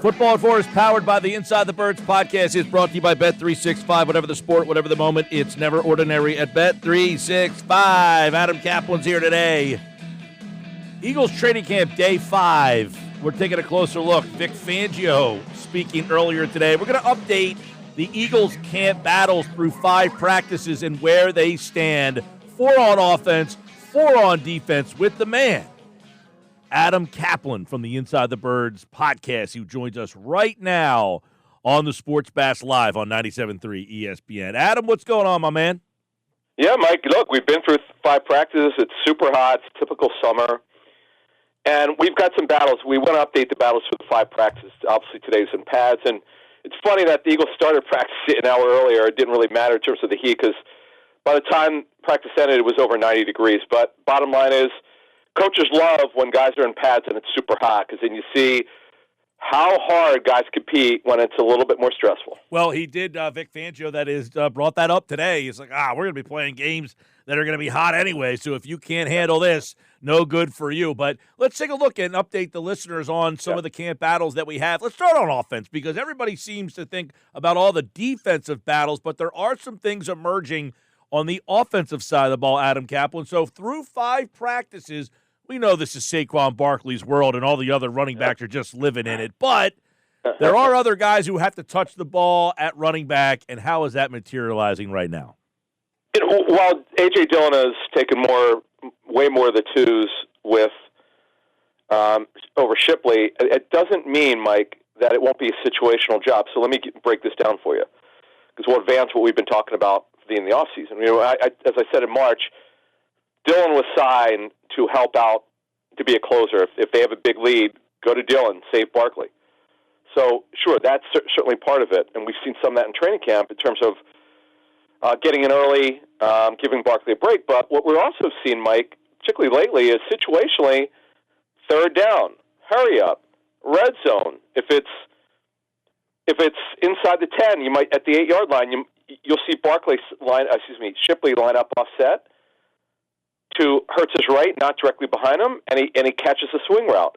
Football at 4 is powered by the Inside the Birds podcast. It's brought to you by Bet365. Whatever the sport, whatever the moment, it's never ordinary at Bet365. Adam Caplan's here today. Eagles training camp day 5. We're taking a closer look. Vic Fangio speaking earlier today. We're going to update the Eagles camp battles through 5 practices and where they stand. 4 on offense, 4 on defense with the man, Adam Caplan from the Inside the Birds podcast, who joins us right now on the Sports Bash Live on 97.3 ESPN. Adam, what's going on, my man? Yeah, Mike, look, we've been through 5 practices. It's super hot. It's typical summer. And we've got some battles. We want to update the battles for the 5 practices. Obviously, today's in pads. And it's funny that the Eagles started practice an hour earlier. It didn't really matter in terms of the heat because by the time practice ended, it was over 90 degrees. But bottom line is, coaches love when guys are in pads and it's super hot because then you see how hard guys compete when it's a little bit more stressful. Well, he did, Vic Fangio, that is, brought that up today. He's like, we're going to be playing games that are going to be hot anyway, so if you can't handle this, no good for you. But let's take a look and update the listeners on some of the camp battles that we have. Let's start on offense because everybody seems to think about all the defensive battles, but there are some things emerging on the offensive side of the ball, Adam Caplan. So through 5 practices, we know this is Saquon Barkley's world and all the other running backs are just living in it. But there are other guys who have to touch the ball at running back, and how is that materializing right now? While A.J. Dillon has taken way more of the twos with over Shipley, it doesn't mean, Mike, that it won't be a situational job. So let me break this down for you because we'll advance what we've been talking about in the offseason. You know, as I said in March, Dillon was signed to help out to be a closer. If they have a big lead, go to Dillon, save Barkley. So, sure, that's certainly part of it, and we've seen some of that in training camp in terms of getting in early, giving Barkley a break. But what we're also seeing, Mike, particularly lately, is situationally, third down, hurry up, red zone. If it's inside the 10, you might at the 8-yard line, you'll see Shipley line up offset to Hurts's right, not directly behind him, and he catches a swing route,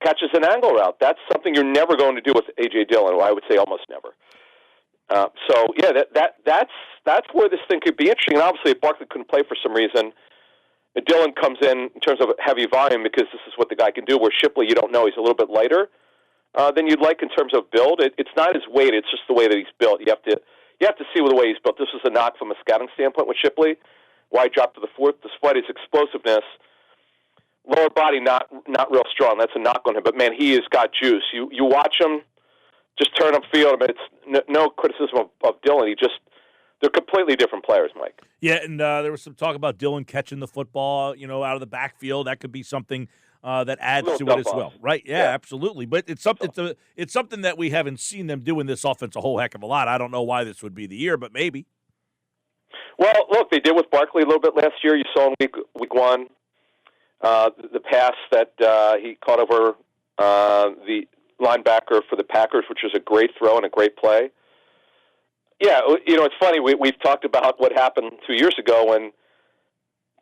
catches an angle route. That's something you're never going to do with A.J. Dillon, or I would say almost never. That's where this thing could be interesting. And obviously, if Barkley couldn't play for some reason, Dillon comes in terms of heavy volume because this is what the guy can do, where Shipley, you don't know, he's a little bit lighter than you'd like in terms of build. It's not his weight, it's just the way that he's built. You have to see the way he's built. This was a knock from a scouting standpoint with Shipley. Why he dropped to the 4th, despite his explosiveness, lower body not real strong. That's a knock on him. But, man, he has got juice. You watch him just turn upfield. I mean, it's no criticism of Dillon. They're completely different players, Mike. Yeah, and there was some talk about Dillon catching the football, out of the backfield. That could be something that adds to it as well. Right, yeah, absolutely. But it's something that we haven't seen them do in this offense a whole heck of a lot. I don't know why this would be the year, but maybe. Well, look, they did with Barkley a little bit last year. You saw in week 1 the pass that he caught over the linebacker for the Packers, which was a great throw and a great play. Yeah, it's funny. We've talked about what happened 2 years ago when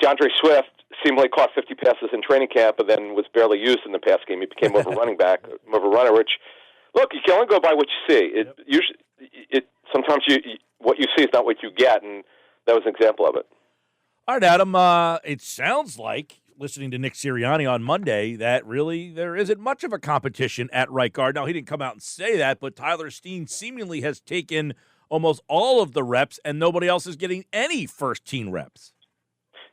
DeAndre Swift seemingly caught 50 passes in training camp and then was barely used in the pass game. He became more of a running back, more of a runner, which, look, you can only go by what you see. Sometimes what you see is not what you get, and that was an example of it. All right, Adam, it sounds like, listening to Nick Sirianni on Monday, that really there isn't much of a competition at right guard. Now, he didn't come out and say that, but Tyler Steen seemingly has taken almost all of the reps, and nobody else is getting any first-team reps.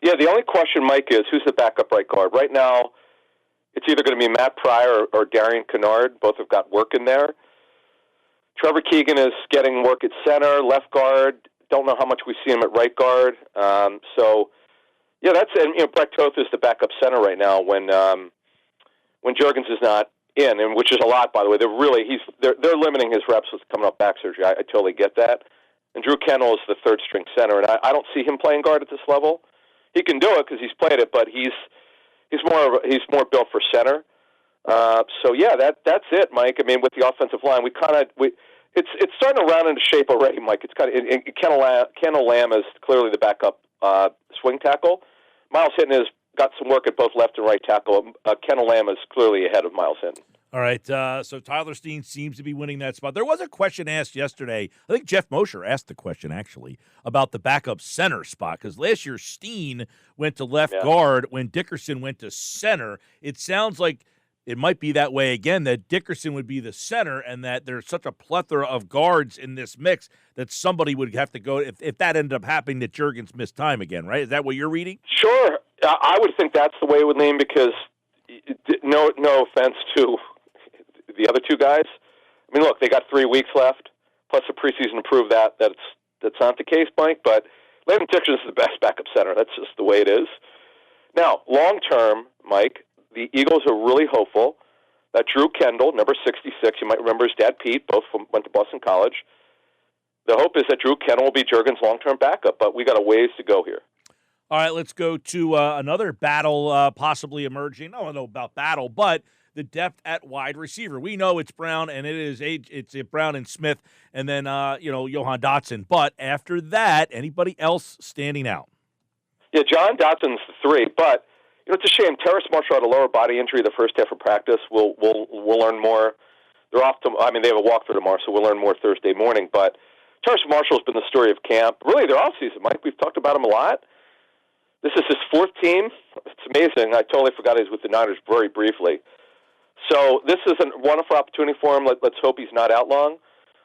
Yeah, the only question, Mike, is who's the backup right guard? Right now, it's either going to be Matt Pryor or Darian Kennard. Both have got work in there. Trevor Keegan is getting work at center, left guard. Don't know how much we see him at right guard. Brett Toth is the backup center right now when Juergens is not in, and which is a lot, by the way. They're limiting his reps with coming off back surgery. I totally get that. And Drew Kennel is the third string center, and I don't see him playing guard at this level. He can do it because he's played it, but he's more built for center. That's it, Mike. I mean, with the offensive line, it's starting to round into shape already, Mike. It's kind of Kendall Lamb is clearly the backup swing tackle. Miles Hinton has got some work at both left and right tackle. Kendall Lamb is clearly ahead of Miles Hinton. All right, so Tyler Steen seems to be winning that spot. There was a question asked yesterday. I think Jeff Mosher asked the question, actually, about the backup center spot, because last year Steen went to left guard when Dickerson went to center. It sounds like it might be that way again, that Dickerson would be the center and that there's such a plethora of guards in this mix that somebody would have to go, if that ended up happening, that Juergens missed time again, right? Is that what you're reading? Sure. I would think that's the way it would lean because no offense to the other two guys. I mean, look, they got 3 weeks left, plus the preseason to prove that's not the case, Mike. But Landon Dickerson is the best backup center. That's just the way it is. Now, long term, Mike, the Eagles are really hopeful that Drew Kendall, number 66, you might remember his dad Pete, both went to Boston College. The hope is that Drew Kendall will be Juergens' long-term backup, but we got a ways to go here. All right, let's go to another battle possibly emerging. I don't know about battle, but the depth at wide receiver. We know it's Brown, and it's Brown and Smith, and then Johan Dotson. But after that, anybody else standing out? Yeah, John Dotson's the 3, but it's a shame. Terrace Marshall had a lower body injury the first half of practice. We'll learn more. They're off to. I mean, they have a walkthrough tomorrow, so we'll learn more Thursday morning. But Terrace Marshall's been the story of camp. Really, their offseason, Mike. We've talked about him a lot. This is his 4th team. It's amazing. I totally forgot he was with the Niners very briefly. So this is a wonderful opportunity for him. Let's hope he's not out long.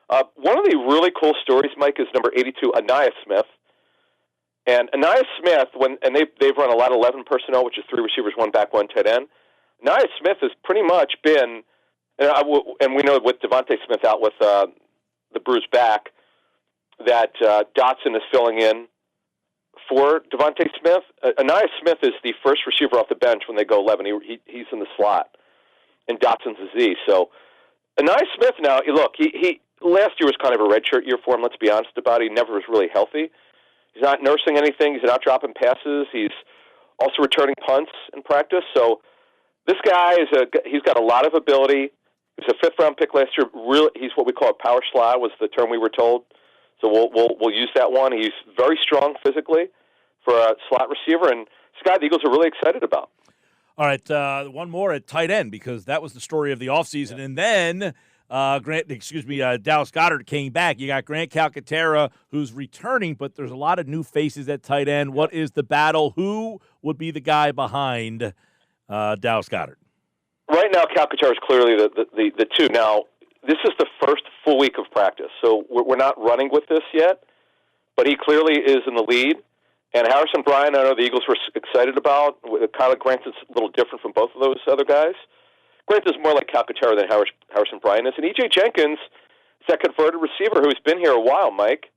One of the really cool stories, Mike, is number 82, Aniyah Smith. And Aniyah Smith, they've run a lot of 11 personnel, which is 3 receivers, 1 back, 1 tight end. Aniyah Smith has pretty much been, and we know with Devontae Smith out with the bruised back, that Dotson is filling in for Devontae Smith. Aniyah Smith is the first receiver off the bench when they go 11. He's in the slot, and Dotson's a Z. So Aniyah Smith now, look, he last year was kind of a redshirt year for him, let's be honest about it. He never was really healthy. He's not nursing anything. He's not dropping passes. He's also returning punts in practice. So this guy he's got a lot of ability. He was a 5th-round pick last year. Really, he's what we call a power slot, was the term we were told. So we'll use that one. He's very strong physically for a slot receiver, and this guy the Eagles are really excited about. All right, one more at tight end, because that was the story of the offseason. And then Dallas Goedert came back. You got Grant Calcaterra, who's returning, but there's a lot of new faces at tight end. What is the battle? Who would be the guy behind Dallas Goedert? Right now, Calcaterra is clearly the 2. Now, this is the first full week of practice, so we're not running with this yet, but he clearly is in the lead. And Harrison Bryant, I know the Eagles were excited about. Kyler Grant is a little different from both of those other guys. Grant is more like Calcaterra than Harrison Bryant is. And E.J. Jenkins is that converted receiver who's been here a while, Mike.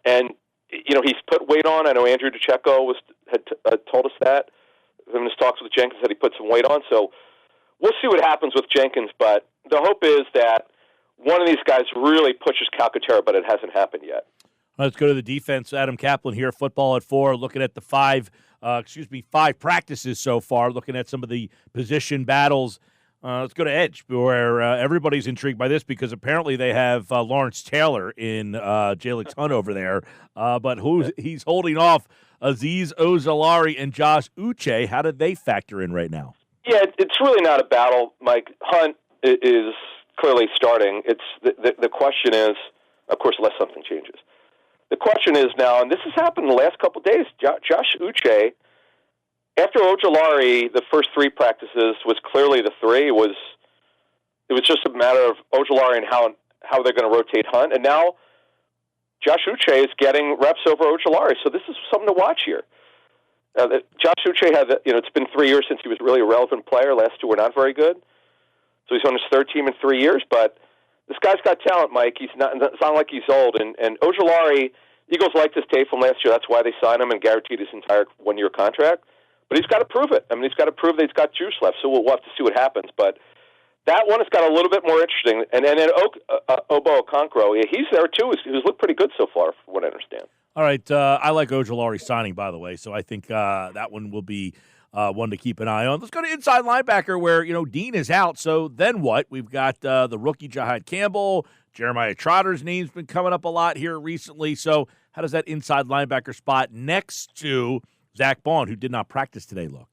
And he's put weight on. I know Andrew DeCecco had told us that. In his talks with Jenkins that he put some weight on. So we'll see what happens with Jenkins, but the hope is that one of these guys really pushes Calcaterra, but it hasn't happened yet. Let's go to the defense. Adam Caplan here, Football at 4, looking at the 5 practices so far, looking at some of the position battles. Let's go to edge, where everybody's intrigued by this because apparently they have Lawrence Taylor in Jalen Hunt over there. But he's holding off Azeez Ojulari and Josh Uche. How do they factor in right now? Yeah, it's really not a battle, Mike. Hunt is clearly starting. It's the question is, of course, unless something changes. The question is now, and this has happened in the last couple of days, Josh Uche, after Ojulari, the first 3 practices was clearly the 3. It was just a matter of Ojulari and how they're going to rotate Hunt. And now Josh Uche is getting reps over Ojulari. So this is something to watch here. Josh Uche it's been 3 years since he was really a relevant player. Last 2 were not very good. So he's on his 3rd team in 3 years, but this guy's got talent, Mike. It's not like he's old. And Ojulari, Eagles liked his tape from last year. That's why they signed him and guaranteed his entire 1-year contract. But he's got to prove it. I mean, he's got to prove that he's got juice left. So we'll have to see what happens. But that one has got a little bit more interesting. And then Obo Okonkwo, he's there too. He's looked pretty good so far, from what I understand. All right. I like Ojulari signing, by the way. So I think that one will be one to keep an eye on. Let's go to inside linebacker where, Dean is out. So then what? We've got the rookie Jahad Campbell. Jeremiah Trotter's name's been coming up a lot here recently. So how does that inside linebacker spot next to Zach Bond, who did not practice today, look?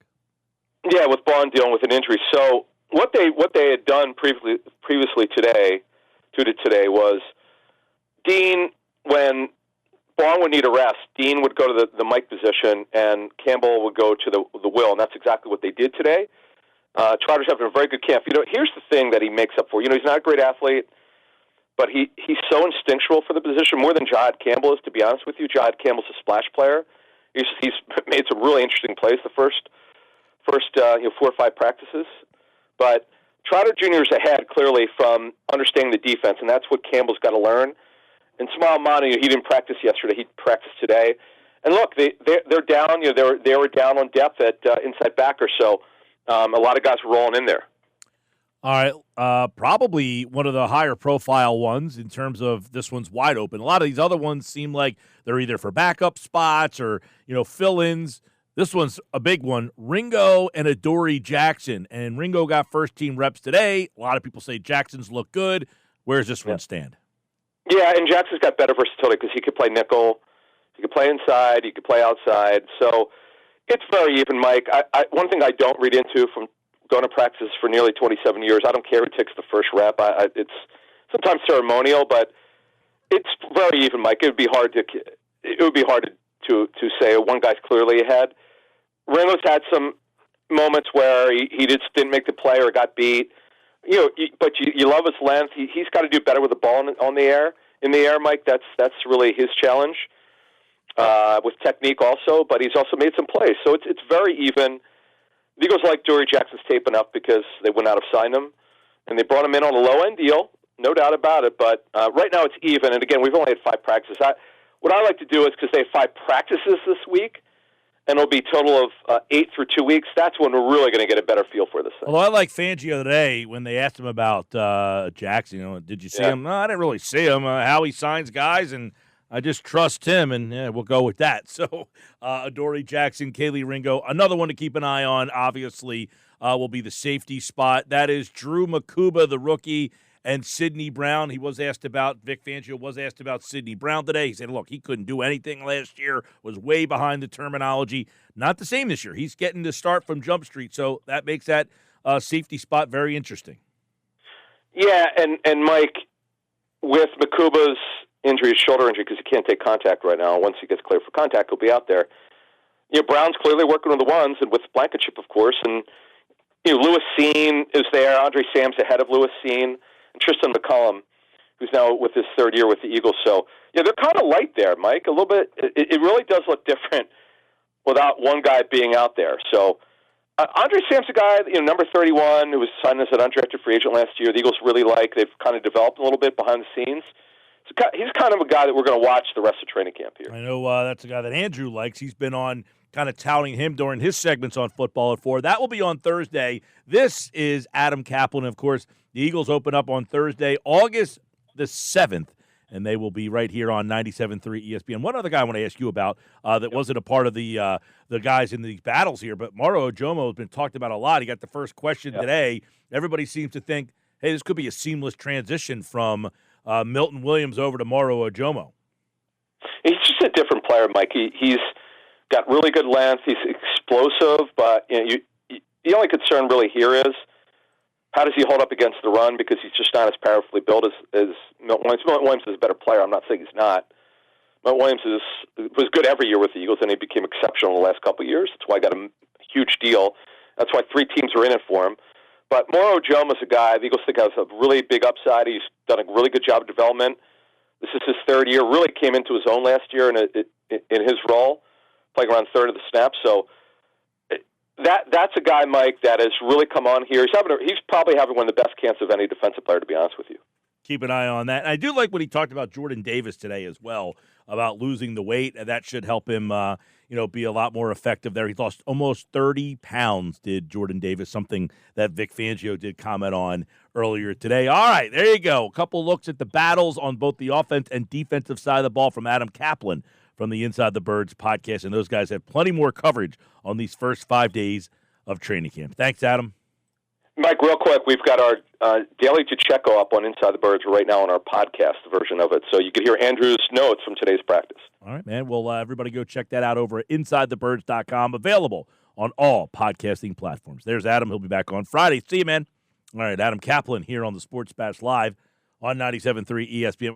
Yeah, with Bond dealing with an injury. So what they had done previously today was Dean, when Baum would need a rest, Dean would go to the Mike position, and Campbell would go to the Will, and that's exactly what they did today. Trotter's having a very good camp. Here's the thing that he makes up for. He's not a great athlete, but he's so instinctual for the position, more than Jihad Campbell is, to be honest with you. Jihad Campbell's a splash player. He's made some really interesting plays the first 4 or 5 practices. But Trotter Jr. is ahead, clearly, from understanding the defense, and that's what Campbell's got to learn. And Smile Manu, he didn't practice yesterday. He practiced today. And look, they're down. They were down on depth at inside backer, so a lot of guys were rolling in there. All right, probably one of the higher profile ones in terms of this one's wide open. A lot of these other ones seem like they're either for backup spots or, fill-ins. This one's a big one. Ringo and Adoree Jackson. And Ringo got first-team reps today. A lot of people say Jackson's look good. Where does this one stand? Yeah, and Jackson's got better versatility because he could play nickel. He could play inside. He could play outside. So it's very even, Mike. One thing I don't read into from going to practice for nearly 27 years, I don't care who takes the first rep. It's sometimes ceremonial, but it's very even, Mike. It would be hard to say one guy's clearly ahead. Ringo's had some moments where he just didn't make the play or got beat. But you love his length. He's got to do better with the ball in the air, Mike. That's really his challenge with technique also. But he's also made some plays, so it's very even. The Eagles like Adoree Jackson's tape enough because they went out of sign him, and they brought him in on a low-end deal, no doubt about it. But right now it's even, and again, we've only had 5 practices. What I like to do is, because they have 5 practices this week, and it'll be a total of 8 through 2 weeks, that's when we're really going to get a better feel for this thing. Although I like Fangio today when they asked him about Jackson, did you see him? No, I didn't really see him. How he signs guys, and I just trust him, and we'll go with that. So Adoree Jackson, Kaylee Ringo, another one to keep an eye on, obviously, will be the safety spot. That is Drew Makuba, the rookie, and Sidney Brown. Vic Fangio was asked about Sidney Brown today. He said, look, he couldn't do anything last year, was way behind the terminology. Not the same this year. He's getting to start from Jump Street, so that makes that safety spot very interesting. Yeah, and Mike, with Makuba's injury, his shoulder injury, because he can't take contact right now. Once he gets cleared for contact, he'll be out there. Brown's clearly working with the ones, and with Blankenship, of course, and Lewis Seen is there. Andre Sam's ahead of Lewis Seen. And Tristan McCollum, who's now with his 3rd year with the Eagles. So, they're kind of light there, Mike, a little bit. It really does look different without one guy being out there. So, Andre Sam's a guy, number 31, who was signed as an undrafted free agent last year. The Eagles really like. They've kind of developed a little bit behind the scenes. So he's kind of a guy that we're going to watch the rest of training camp here. I know that's a guy that Andrew likes. He's been on kind of touting him during his segments on Football at 4. That will be on Thursday. This is Adam Caplan. Of course, the Eagles open up on Thursday, August the 7th, and they will be right here on 97.3 ESPN. One other guy I want to ask you about that wasn't a part of the guys in these battles here, but Moro Ojomo has been talked about a lot. He got the first question today. Everybody seems to think, hey, this could be a seamless transition from Milton Williams over to Moro Ojomo. He's just a different player, Mike. He's got really good length. He's explosive, but the only concern really here is how does he hold up against the run, because he's just not as powerfully built as Milton Williams. Milton Williams is a better player. I'm not saying he's not. Milton Williams was good every year with the Eagles, and he became exceptional in the last couple of years. That's why I got a huge deal. That's why 3 teams are in it for him. But Moro Ojomo is a guy the Eagles think has a really big upside. He's done a really good job of development. This is his 3rd year. Really came into his own last year in his role, playing around 1/3 of the snaps. So that's a guy, Mike, that has really come on here. He's probably having one of the best camps of any defensive player, to be honest with you. Keep an eye on that. And I do like what he talked about Jordan Davis today as well, about losing the weight, and that should help him be a lot more effective there. He lost almost 30 pounds, did Jordan Davis, something that Vic Fangio did comment on earlier today. All right, there you go. A couple looks at the battles on both the offense and defensive side of the ball from Adam Caplan from the Inside the Birds podcast, and those guys have plenty more coverage on these first 5 days of training camp. Thanks, Adam. Mike, real quick, we've got our Daily Checo up on Inside the Birds right now on our podcast version of it, so you can hear Andrew's notes from today's practice. All right, man. Well, everybody go check that out over at InsideTheBirds.com, available on all podcasting platforms. There's Adam. He'll be back on Friday. See you, man. All right, Adam Caplan here on the Sports Bash Live on 97.3 ESPN.